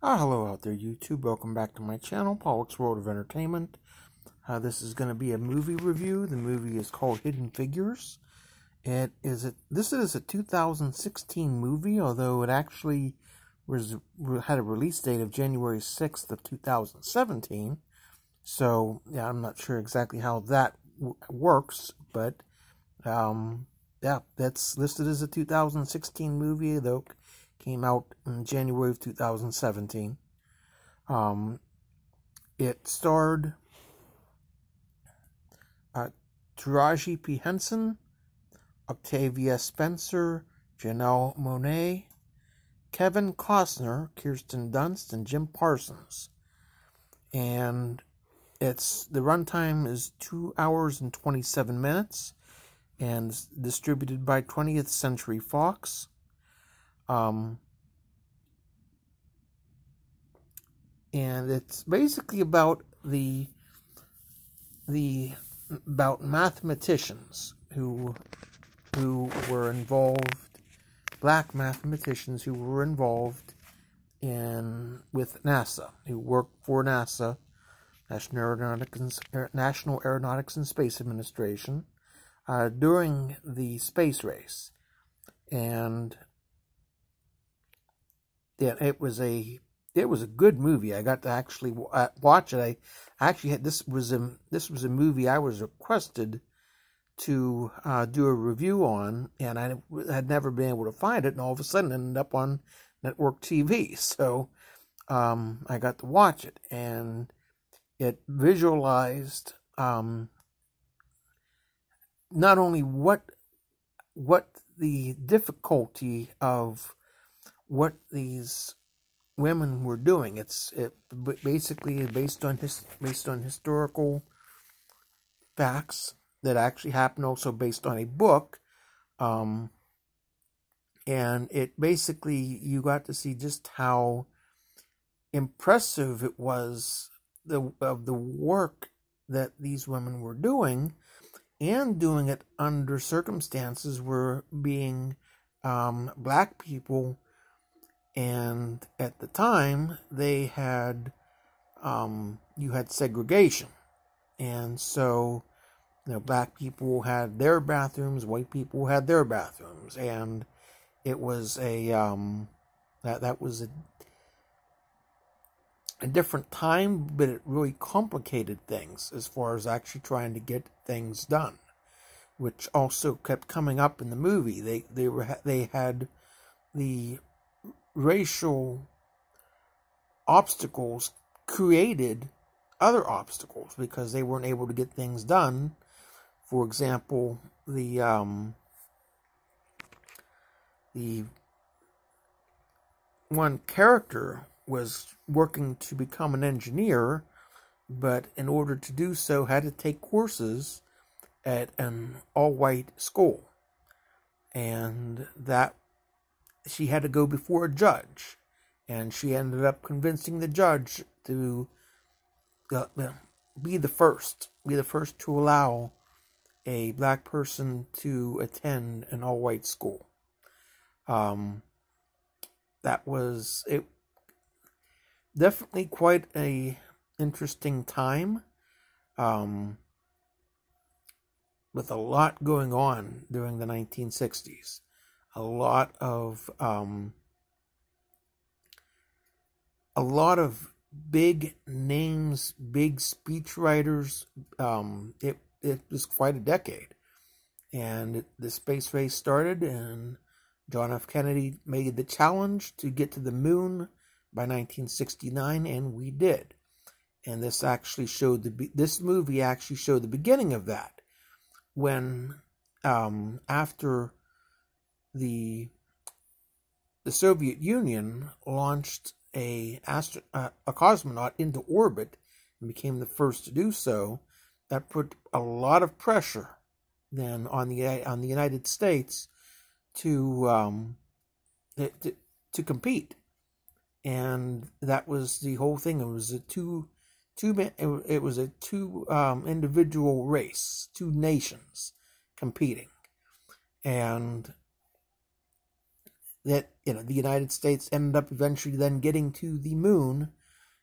Hello out there, YouTube. Welcome back to my channel, Pollock's World of Entertainment. This is going to be a movie review. The movie is called Hidden Figures. This is a 2016 movie, although it actually had a release date of January 6th of 2017. So, yeah, I'm not sure exactly how that works, but yeah, that's listed as a 2016 movie, though it came out in January of 2017. It starred Taraji P. Henson, Octavia Spencer, Janelle Monáe, Kevin Costner, Kirsten Dunst, and Jim Parsons. And the runtime is 2 hours and 27 minutes, and it's distributed by 20th Century Fox. And it's basically about about mathematicians who were involved, black mathematicians who were involved with NASA, who worked for NASA, National Aeronautics and Space Administration, during the space race. And yeah, it was a good movie. I got to actually watch it. This was a movie I was requested to do a review on, and I had never been able to find it, and all of a sudden it ended up on network TV. So I got to watch it, and it visualized not only what the difficulty of what these women were doing. It basically based on historical facts that actually happened, also based on a book, and it basically, you got to see just how impressive it was of the work that these women were doing, and doing it under circumstances where being black people. And at the time, they had, you had segregation. And so, black people had their bathrooms, white people had their bathrooms. And it was that was a different time, but it really complicated things as far as actually trying to get things done, which also kept coming up in the movie. They had the racial obstacles created other obstacles because they weren't able to get things done. For example, the one character was working to become an engineer, but in order to do so had to take courses at an all-white school, and that she had to go before a judge, and she ended up convincing the judge to be the first to allow a black person to attend an all-white school. That was definitely quite a interesting time, with a lot going on during the 1960s. A lot of big names, big speechwriters. It was quite a decade, and the space race started, and John F. Kennedy made the challenge to get to the moon by 1969, and we did. And this movie actually showed the beginning of that, when after the Soviet Union launched a cosmonaut into orbit and became the first to do so. That put a lot of pressure then on the United States to compete, and that was the whole thing. It was a two individual race, two nations competing, and that, the United States ended up eventually then getting to the moon,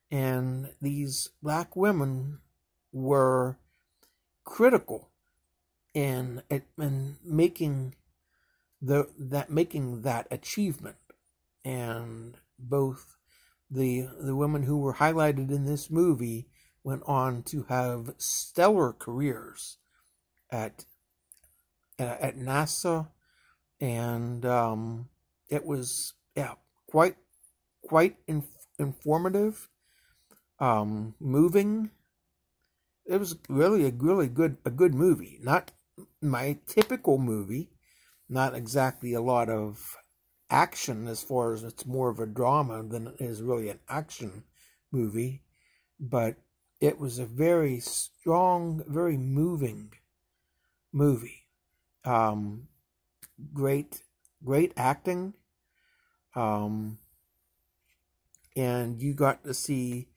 and these black women were critical in making that achievement. And both the women who were highlighted in this movie went on to have stellar careers at NASA, and it was quite informative, moving. It was really a good movie. Not my typical movie, not exactly a lot of action, as far as it's more of a drama than it is really an action movie, but it was a very strong, very moving movie. Great acting, and you got to see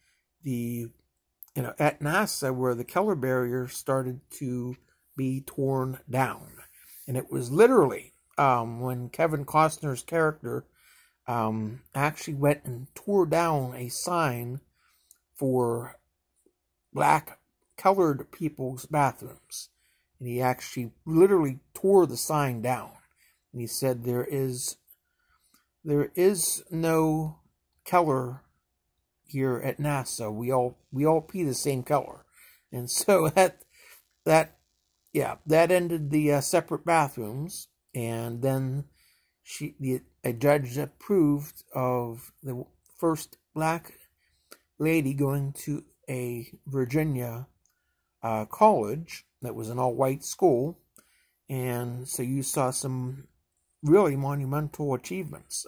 at NASA where the Keller barrier started to be torn down, and it was literally when Kevin Costner's character actually went and tore down a sign for black colored people's bathrooms. And he actually literally tore the sign down. And he said, there is no color here at NASA. We all pee the same color. And so that ended the separate bathrooms. And then a judge approved of the first black lady going to a Virginia college that was an all-white school, and so you saw some really monumental achievements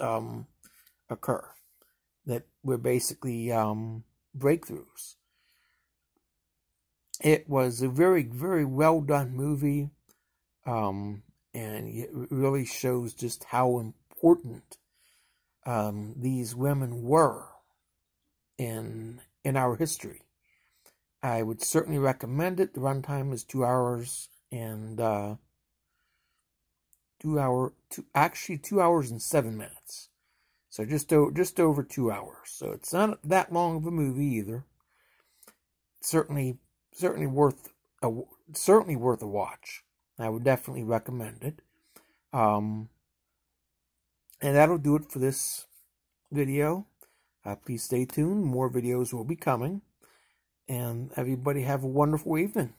occur that were basically breakthroughs. It was a very, very well done movie, and it really shows just how important these women were in our history. I would certainly recommend it. The runtime is 2 hours and 2 hours and 7 minutes. So just over 2 hours. So it's not that long of a movie either. Certainly worth a watch. I would definitely recommend it. And that'll do it for this video. Please stay tuned. More videos will be coming. And everybody have a wonderful evening.